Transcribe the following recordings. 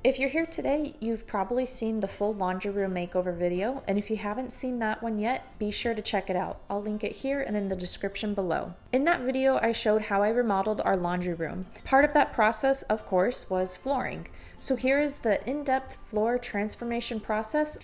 If you're here today, you've probably seen the full laundry room makeover video, and if you haven't seen that one yet, be sure to check it out. I'll link it here and in the description below. In that video, I showed how I remodeled our laundry room. Part of that process, of course, was flooring. So here is the in-depth floor transformation process,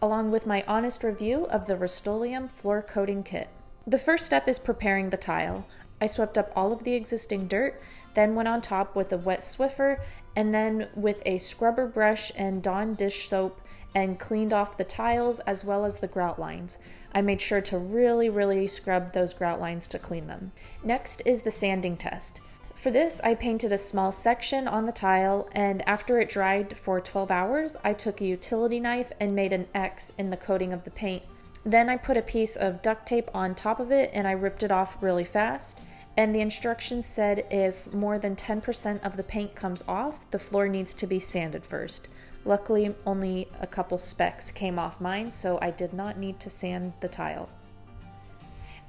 along with my honest review of the Rust-oleum floor coating kit. The first step is preparing the tile. I swept up all of the existing dirt, then went on top with a wet Swiffer, and then with a scrubber brush and Dawn dish soap and cleaned off the tiles as well as the grout lines. I made sure to really scrub those grout lines to clean them. Next is the sanding test. For this, I painted a small section on the tile, and after it dried for 12 hours, I took a utility knife and made an X in the coating of the paint. Then I put a piece of duct tape on top of it and I ripped it off really fast. And the instructions said if more than 10% of the paint comes off, the floor needs to be sanded first. Luckily, only a couple specks came off mine, so I did not need to sand the tile.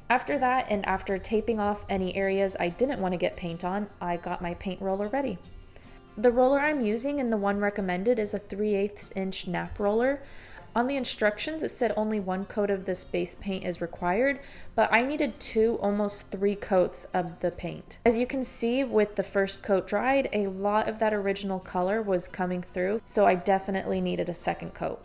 After that, and after taping off any areas I didn't want to get paint on, I got my paint roller ready. The roller I'm using and the one recommended is a 3/8 inch nap roller. On the instructions, it said only one coat of this base paint is required, but I needed 2, almost 3 coats of the paint. As you can see, with the first coat dried, a lot of that original color was coming through, so I definitely needed a second coat.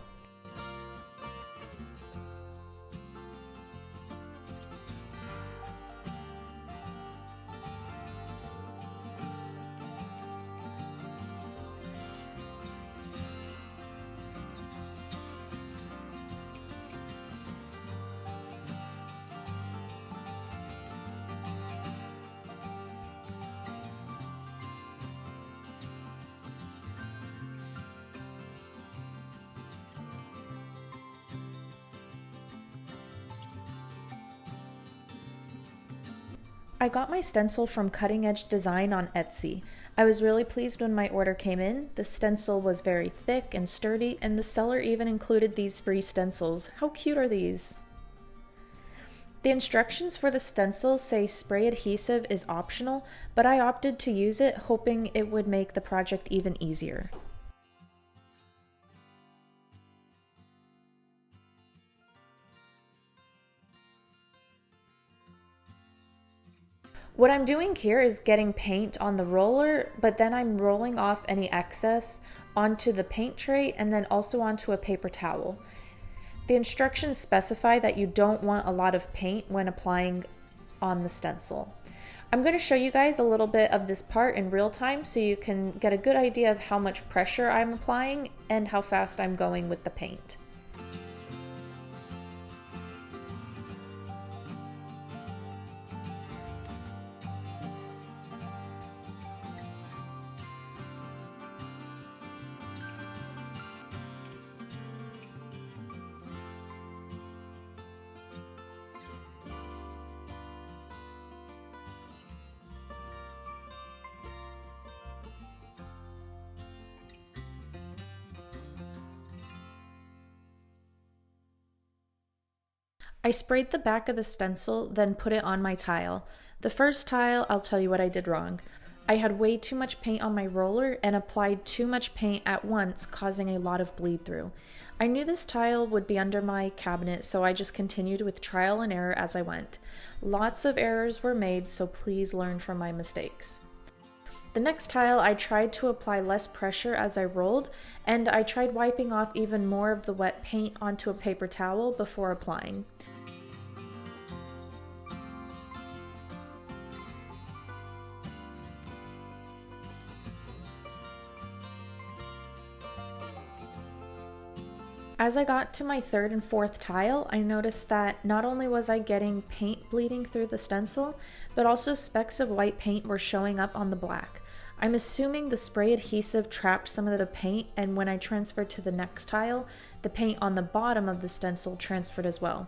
I got my stencil from Cutting Edge Design on Etsy. I was really pleased when my order came in. The stencil was very thick and sturdy, and the seller even included these free stencils. How cute are these? The instructions for the stencil say spray adhesive is optional, but I opted to use it, hoping it would make the project even easier. What I'm doing here is getting paint on the roller, but then I'm rolling off any excess onto the paint tray and then also onto a paper towel. The instructions specify that you don't want a lot of paint when applying on the stencil. I'm going to show you guys a little bit of this part in real time so you can get a good idea of how much pressure I'm applying and how fast I'm going with the paint. I sprayed the back of the stencil, then put it on my tile. The first tile, I'll tell you what I did wrong. I had way too much paint on my roller and applied too much paint at once, causing a lot of bleed through. I knew this tile would be under my cabinet, so I just continued with trial and error as I went. Lots of errors were made, so please learn from my mistakes. The next tile, I tried to apply less pressure as I rolled, and I tried wiping off even more of the wet paint onto a paper towel before applying. As I got to my third and fourth tile, I noticed that not only was I getting paint bleeding through the stencil, but also specks of white paint were showing up on the black. I'm assuming the spray adhesive trapped some of the paint, and when I transferred to the next tile, the paint on the bottom of the stencil transferred as well.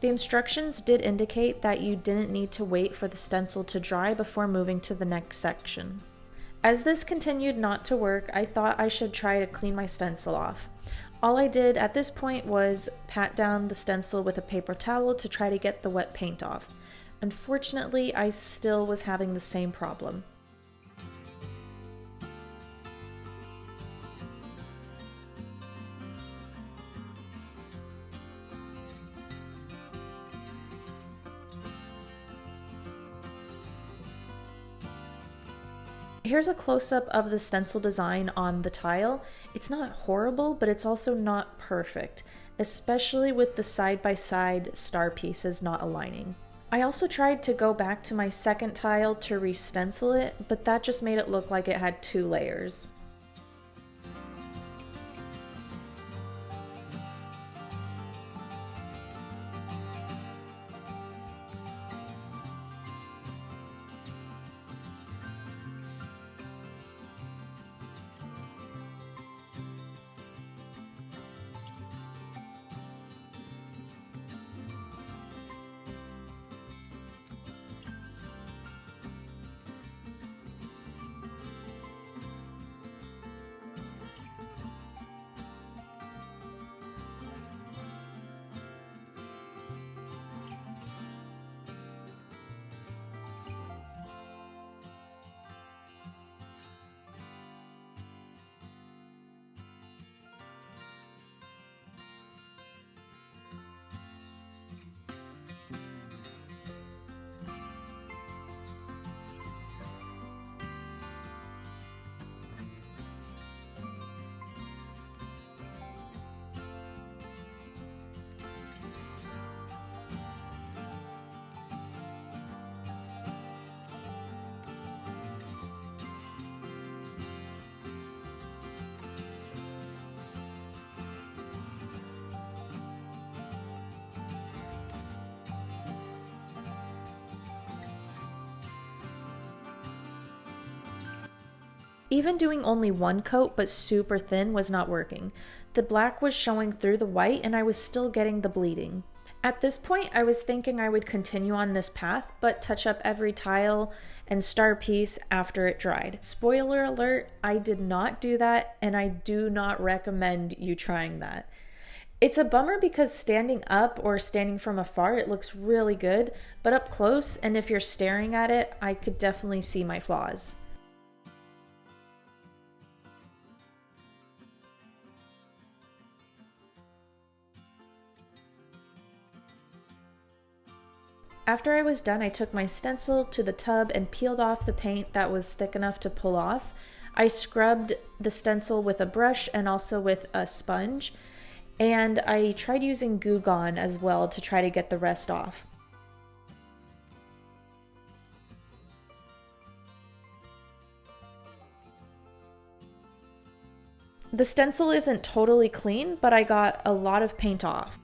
The instructions did indicate that you didn't need to wait for the stencil to dry before moving to the next section. As this continued not to work, I thought I should try to clean my stencil off. All I did at this point was pat down the stencil with a paper towel to try to get the wet paint off. Unfortunately, I still was having the same problem. Here's a close-up of the stencil design on the tile. It's not horrible, but it's also not perfect, especially with the side-by-side star pieces not aligning. I also tried to go back to my second tile to re-stencil it, but that just made it look like it had 2 layers. Even doing only one coat but super thin was not working. The black was showing through the white and I was still getting the bleeding. At this point, I was thinking I would continue on this path, but touch up every tile and star piece after it dried. Spoiler alert, I did not do that, and I do not recommend you trying that. It's a bummer because standing up or standing from afar, it looks really good, but up close, and if you're staring at it, I could definitely see my flaws. After I was done, I took my stencil to the tub and peeled off the paint that was thick enough to pull off. I scrubbed the stencil with a brush and also with a sponge, and I tried using Goo Gone as well to try to get the rest off. The stencil isn't totally clean, but I got a lot of paint off.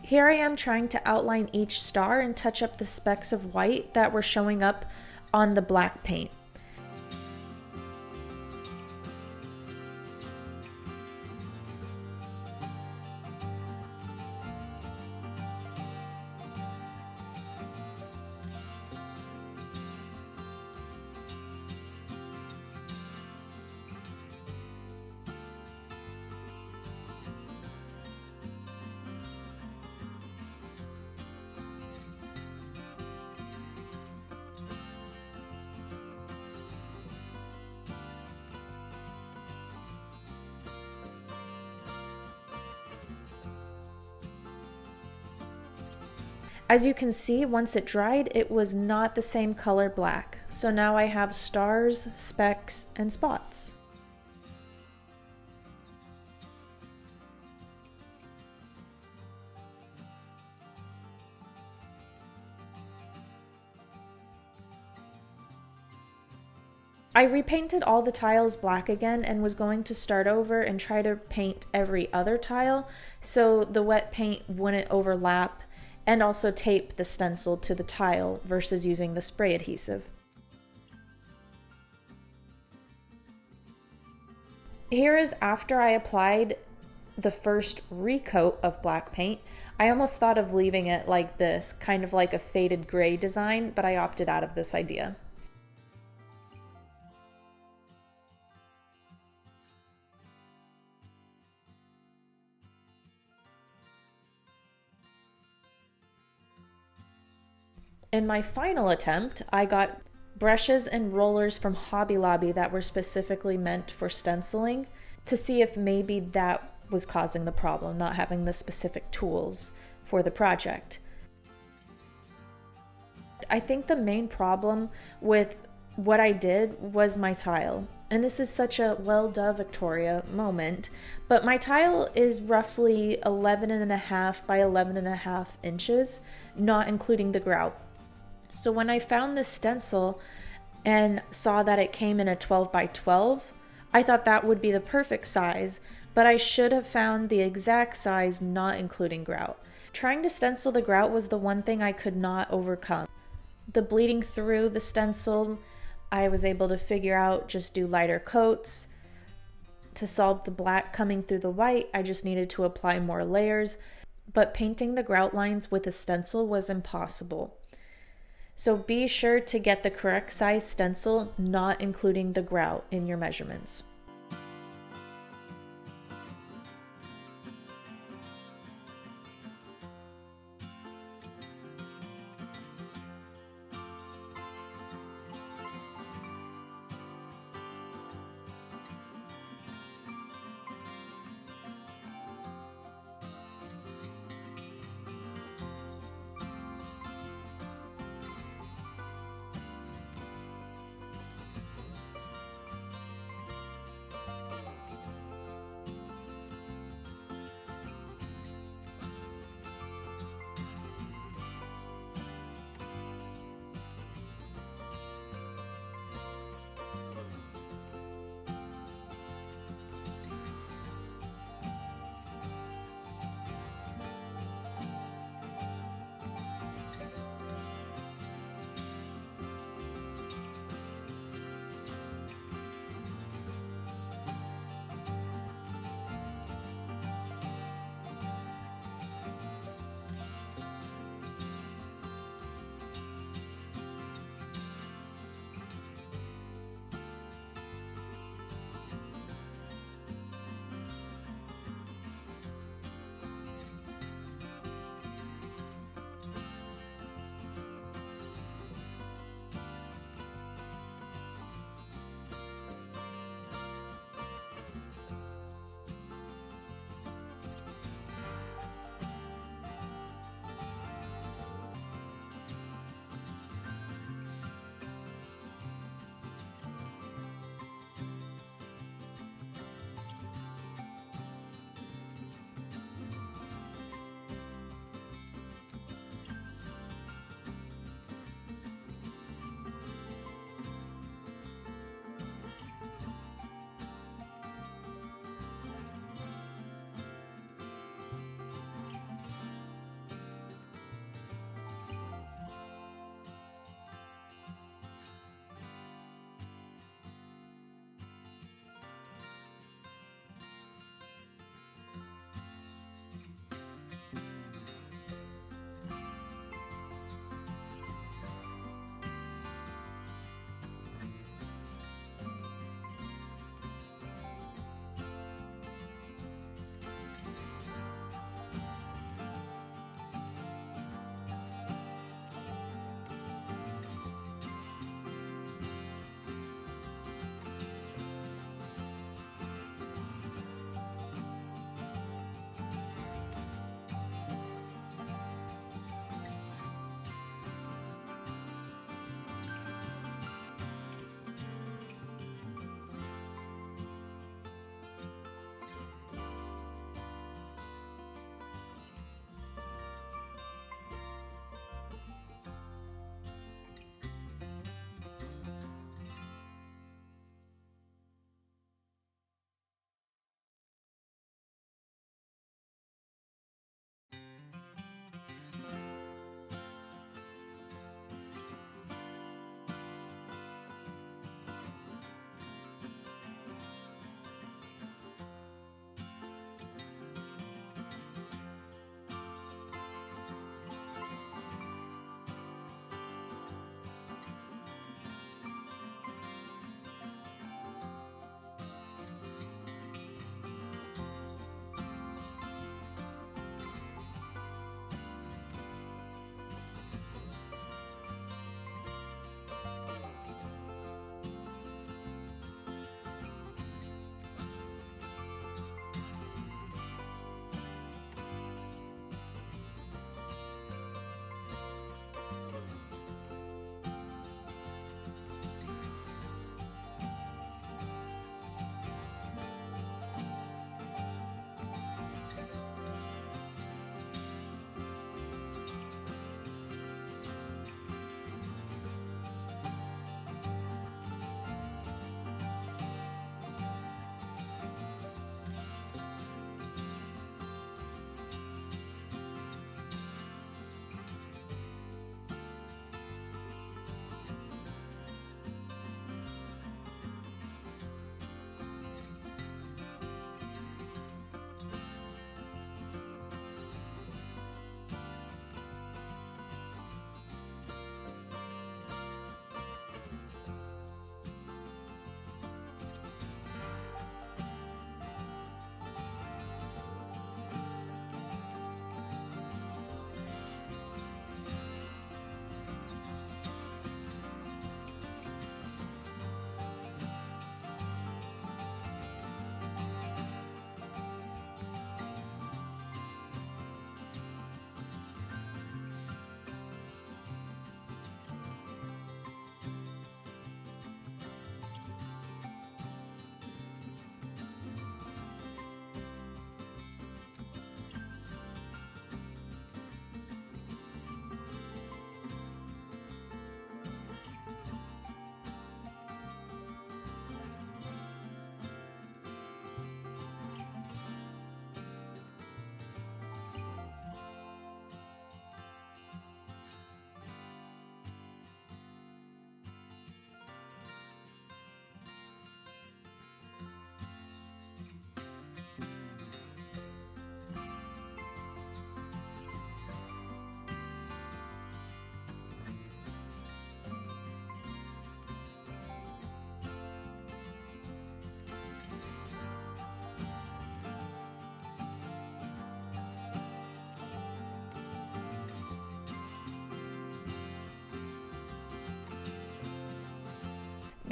Here I am trying to outline each star and touch up the specks of white that were showing up on the black paint. As you can see, once it dried, it was not the same color black. So now I have stars, specks, and spots. I repainted all the tiles black again and was going to start over and try to paint every other tile so the wet paint wouldn't overlap, and also tape the stencil to the tile versus using the spray adhesive. Here is after I applied the first recoat of black paint. I almost thought of leaving it like this, kind of like a faded gray design, but I opted out of this idea. In my final attempt, I got brushes and rollers from Hobby Lobby that were specifically meant for stenciling to see if maybe that was causing the problem, not having the specific tools for the project. I think the main problem with what I did was my tile. And this is such a well done, Victoria moment, but my tile is roughly 11.5 by 11.5 inches, not including the grout. So when I found this stencil and saw that it came in a 12 by 12, I thought that would be the perfect size, but I should have found the exact size not including grout. Trying to stencil the grout was the one thing I could not overcome. The bleeding through the stencil, I was able to figure out just do lighter coats. To solve the black coming through the white, I just needed to apply more layers, but painting the grout lines with a stencil was impossible. So be sure to get the correct size stencil, not including the grout in your measurements.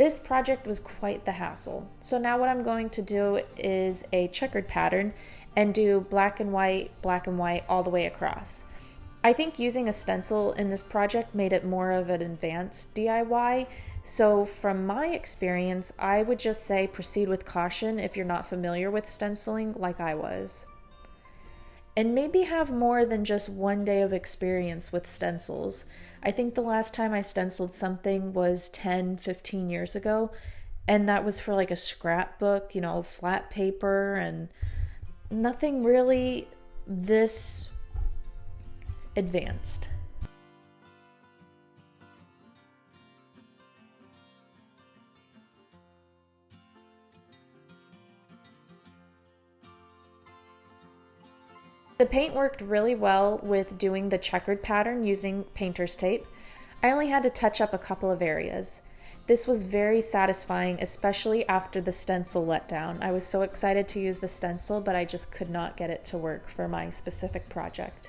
This project was quite the hassle. So now what I'm going to do is a checkered pattern and do black and white, all the way across. I think using a stencil in this project made it more of an advanced DIY. So from my experience, I would just say proceed with caution if you're not familiar with stenciling like I was. And maybe have more than just one day of experience with stencils. I think the last time I stenciled something was 10, 15 years ago, and that was for like a scrapbook, flat paper, and nothing really this advanced. The paint worked really well with doing the checkered pattern using painter's tape. I only had to touch up a couple of areas. This was very satisfying, especially after the stencil let down. I was so excited to use the stencil, but I just could not get it to work for my specific project.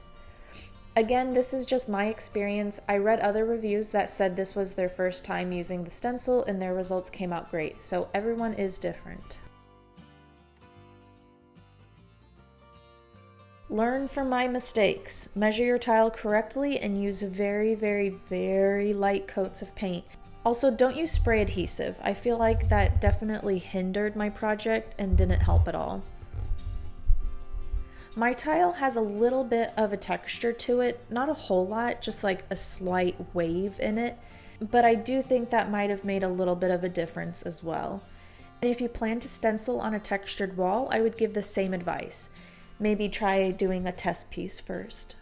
Again, this is just my experience. I read other reviews that said this was their first time using the stencil and their results came out great, so everyone is different. Learn from my mistakes. Measure your tile correctly and use very, very, very light coats of paint. Also, don't use spray adhesive. I feel like that definitely hindered my project and didn't help at all. My tile has a little bit of a texture to it, not a whole lot, just like a slight wave in it, but I do think that might have made a little bit of a difference as well. And if you plan to stencil on a textured wall, I would give the same advice. Maybe try doing a test piece first.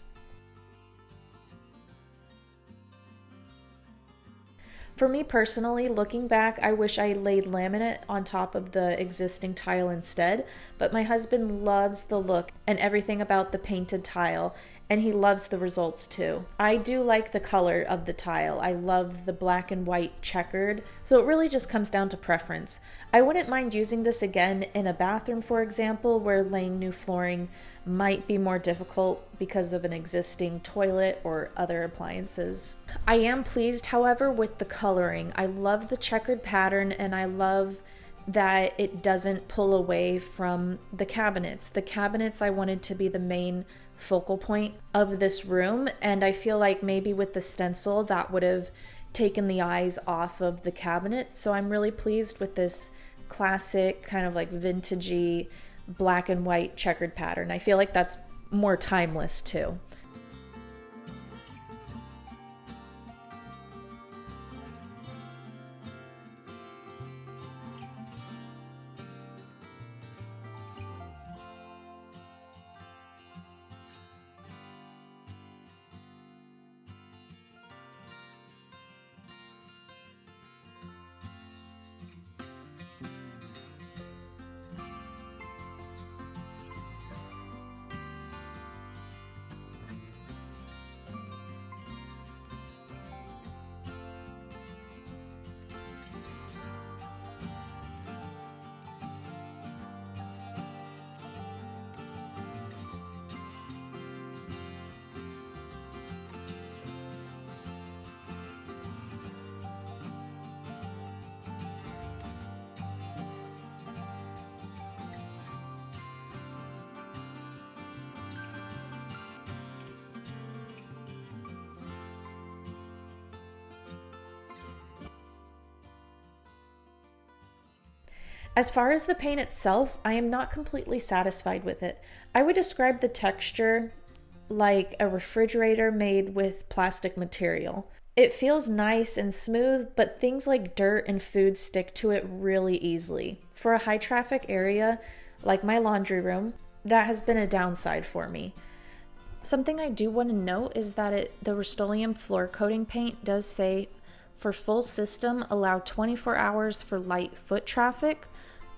For me personally, looking back, I wish I laid laminate on top of the existing tile instead, but my husband loves the look and everything about the painted tile, and he loves the results too. I do like the color of the tile. I love the black and white checkered, so it really just comes down to preference. I wouldn't mind using this again in a bathroom, for example, where laying new flooring might be more difficult because of an existing toilet or other appliances. I am pleased, however, with the coloring. I love the checkered pattern and I love that it doesn't pull away from the cabinets. The cabinets I wanted to be the main focal point of this room, and I feel like maybe with the stencil that would have taken the eyes off of the cabinet. So I'm really pleased with this classic kind of like vintagey black and white checkered pattern. I feel like that's more timeless too. As far as the paint itself, I am not completely satisfied with it. I would describe the texture like a refrigerator made with plastic material. It feels nice and smooth, but things like dirt and food stick to it really easily. For a high traffic area like my laundry room, that has been a downside for me. Something I do want to note is that the Rust-oleum floor coating paint does say, for full system, allow 24 hours for light foot traffic,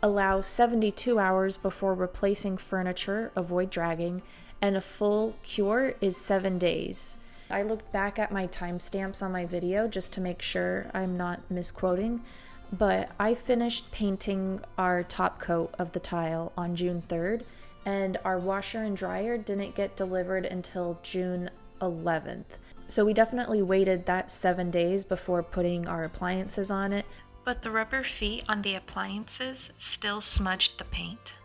allow 72 hours before replacing furniture, avoid dragging, and a full cure is 7 days. I looked back at my timestamps on my video just to make sure I'm not misquoting, but I finished painting our top coat of the tile on June 3rd, and our washer and dryer didn't get delivered until June 11th. So we definitely waited that 7 days before putting our appliances on it. but the rubber feet on the appliances still smudged the paint.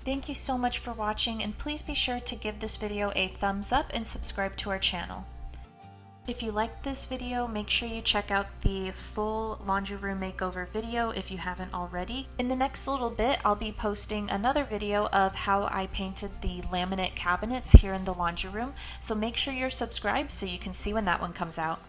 Thank you so much for watching, and please be sure to give this video a thumbs up and subscribe to our channel. If you liked this video, make sure you check out the full laundry room makeover video if you haven't already. In the next little bit, I'll be posting another video of how I painted the laminate cabinets here in the laundry room, so make sure you're subscribed so you can see when that one comes out.